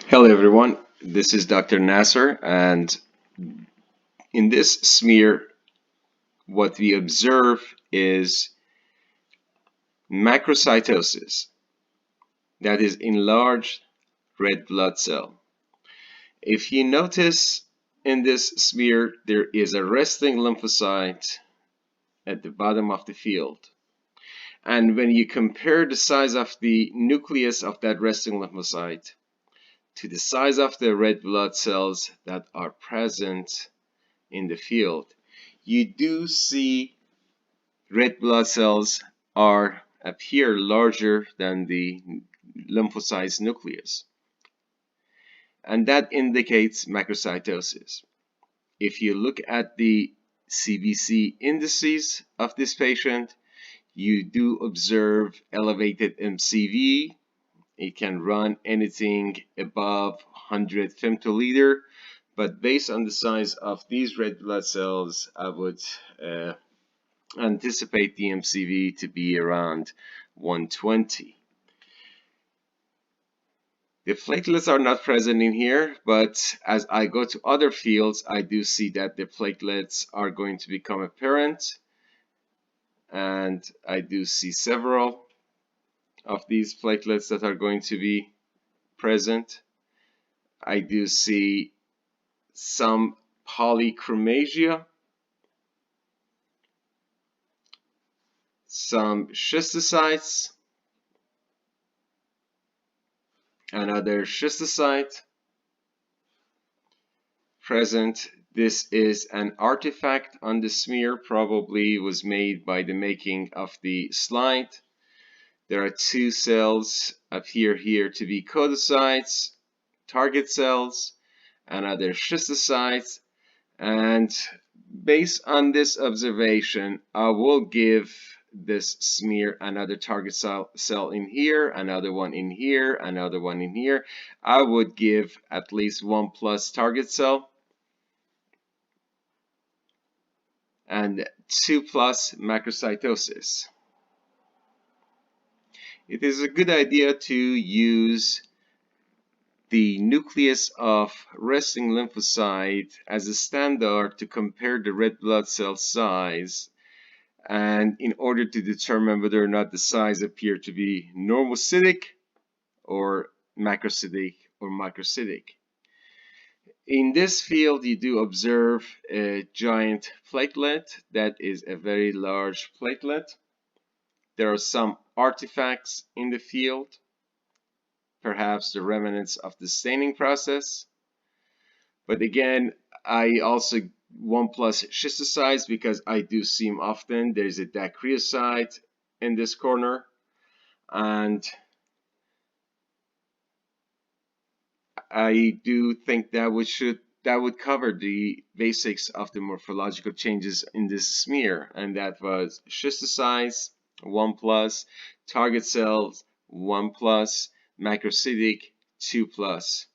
Hello everyone, this is Dr. Nasser, and in this smear what we observe is macrocytosis, that is enlarged red blood cell. If you notice in this smear there is a resting lymphocyte at the bottom of the field, and when you compare the size of the nucleus of that resting lymphocyte to the size of the red blood cells that are present in the field, you do see red blood cells appear larger than the lymphocyte's nucleus, and that indicates macrocytosis. If you look at the CBC indices of this patient, you do observe elevated MCV. It can run anything above 100 femtoliter, but based on the size of these red blood cells, I would anticipate the MCV to be around 120. The platelets are not present in here, but as I go to other fields, I do see that the platelets are going to become apparent, and I do see several of these platelets that are going to be present. I do see some polychromasia, some schistocytes, another schistocyte present. This is an artifact on the smear, probably was made by the making of the slide. There are two cells up here to be podocytes, target cells, another schistocytes, and based on this observation, I will give this smear another target cell in here, another one in here, another one in here. I would give at least 1+ target cell and 2+ macrocytosis. It is a good idea to use the nucleus of resting lymphocyte as a standard to compare the red blood cell size, and in order to determine whether or not the size appear to be normocytic or macrocytic or microcytic. In this field, you do observe a giant platelet that is a very large platelet. There are some artifacts in the field, perhaps the remnants of the staining process. But again, I also 1+ schistocytes because I do see them often. There's a dacryocyte in this corner, and I do think that would cover the basics of the morphological changes in this smear, and that was schistocytes 1+, target cells 1+, macrocytic 2+.